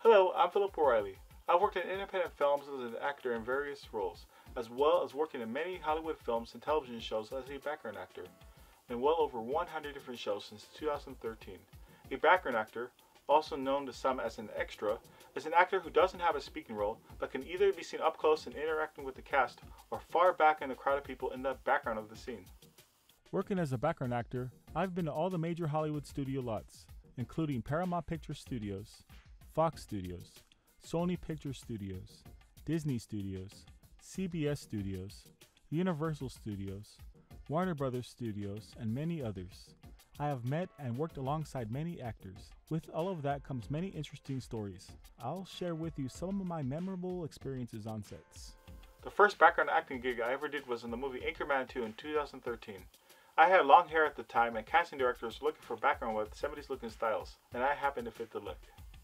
Hello, I'm Phillip O'Reilly. I've worked in independent films as an actor in various roles, as well as working in many Hollywood films and television shows as a background actor, in well over 100 different shows since 2013. A background actor, also known to some as an extra, is an actor who doesn't have a speaking role, but can either be seen up close and interacting with the cast, or far back in the crowd of people in the background of the scene. Working as a background actor, I've been to all the major Hollywood studio lots, including Paramount Picture Studios, Fox Studios, Sony Picture Studios, Disney Studios, CBS Studios, Universal Studios, Warner Brothers Studios, and many others. I have met and worked alongside many actors. With all of that comes many interesting stories. I'll share with you some of my memorable experiences on sets. The first background acting gig I ever did was in the movie Anchorman II in 2013. I had long hair at the time, and casting directors were looking for background with 70s looking styles, and I happened to fit the look.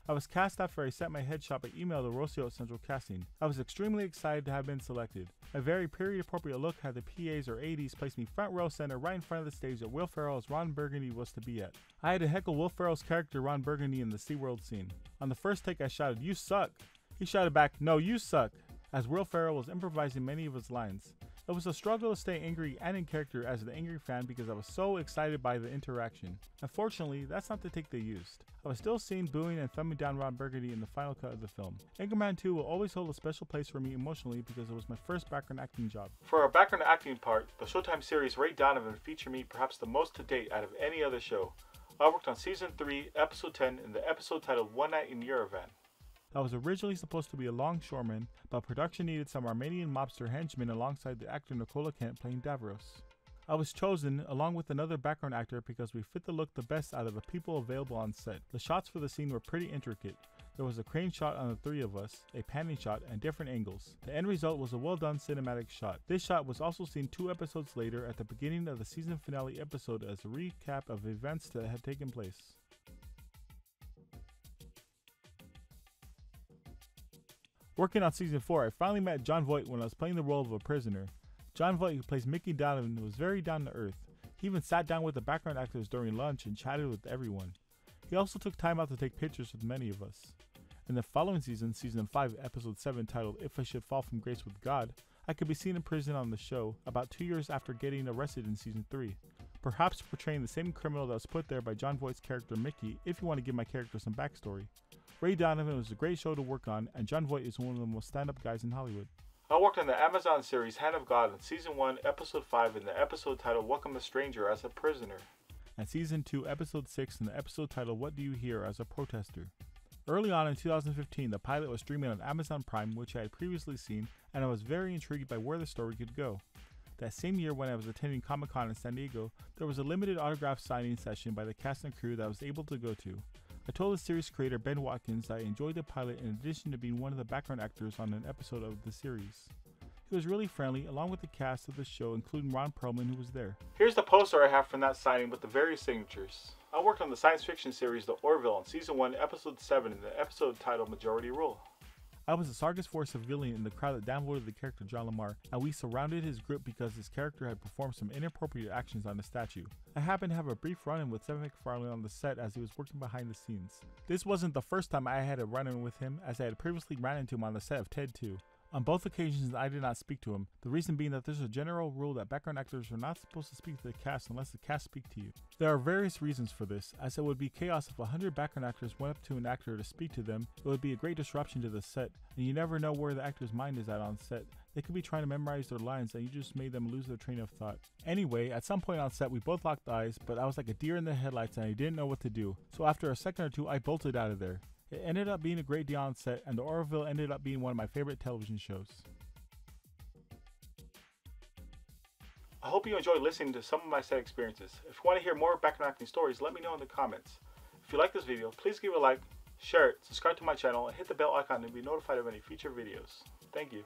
I was cast after I sent my headshot by email to Rocio at Central Casting. I was extremely excited to have been selected. My very period-appropriate look had the PAs or ADs place me front row center right in front of the stage that Will Ferrell's Ron Burgundy was to be at. I had to heckle Will Ferrell's character Ron Burgundy in the SeaWorld scene. On the first take I shouted, "You suck!" He shouted back, "No, you suck!" as Will Ferrell was improvising many of his lines. It was a struggle to stay angry and in character as an angry fan because I was so excited by the interaction. Unfortunately, that's not the take they used. I was still seen booing and thumbing down Ron Burgundy in the final cut of the film. Anchorman II will always hold a special place for me emotionally because it was my first background acting job. For our background acting part, the Showtime series Ray Donovan featured me perhaps the most to date out of any other show. I worked on Season 3, Episode 10 in the episode titled One Night in Yerevan. I was originally supposed to be a longshoreman, but production needed some Armenian mobster henchmen alongside the actor Nicola Kent playing Davros. I was chosen, along with another background actor, because we fit the look the best out of the people available on set. The shots for the scene were pretty intricate. There was a crane shot on the three of us, a panning shot, and different angles. The end result was a well-done cinematic shot. This shot was also seen 2 episodes later at the beginning of the season finale episode as a recap of events that had taken place. Working on Season 4, I finally met Jon Voight when I was playing the role of a prisoner. Jon Voight, who plays Mickey Donovan, was very down to earth. He even sat down with the background actors during lunch and chatted with everyone. He also took time out to take pictures with many of us. In the following season, Season 5, Episode 7, titled If I Should Fall from Grace with God, I could be seen in prison on the show about 2 years after getting arrested in Season 3. Perhaps portraying the same criminal that was put there by Jon Voight's character Mickey, if you want to give my character some backstory. Ray Donovan was a great show to work on, and Jon Voight is one of the most stand-up guys in Hollywood. I worked on the Amazon series Hand of God in Season 1, Episode 5 in the episode titled Welcome a Stranger as a prisoner. And Season 2, Episode 6 in the episode titled What Do You Hear as a protester. Early on in 2015, the pilot was streaming on Amazon Prime, which I had previously seen, and I was very intrigued by where the story could go. That same year when I was attending Comic-Con in San Diego, there was a limited autograph signing session by the cast and crew that I was able to go to. I told the series creator Ben Watkins that I enjoyed the pilot in addition to being one of the background actors on an episode of the series. He was really friendly, along with the cast of the show, including Ron Perlman, who was there. Here's the poster I have from that signing with the various signatures. I worked on the science fiction series The Orville in Season 1, Episode 7 in the episode titled Majority Rule. I was a Sargas 4 civilian in the crowd that downvoted the character John Lamar, and we surrounded his group because his character had performed some inappropriate actions on a statue. I happened to have a brief run-in with Seth MacFarlane on the set as he was working behind the scenes. This wasn't the first time I had a run-in with him, as I had previously ran into him on the set of Ted 2. On both occasions I did not speak to him, the reason being that there's a general rule that background actors are not supposed to speak to the cast unless the cast speak to you. There are various reasons for this, as it would be chaos if 100 background actors went up to an actor to speak to them. It would be a great disruption to the set, and you never know where the actor's mind is at on set. They could be trying to memorize their lines and you just made them lose their train of thought. Anyway, at some point on set we both locked eyes, but I was like a deer in the headlights and I didn't know what to do. So after a second or two I bolted out of there. It ended up being a great day on set, and the Orville ended up being one of my favorite television shows. I hope you enjoyed listening to some of my set experiences. If you want to hear more background acting stories, let me know in the comments. If you like this video, please give it a like, share it, subscribe to my channel, and hit the bell icon to be notified of any future videos. Thank you.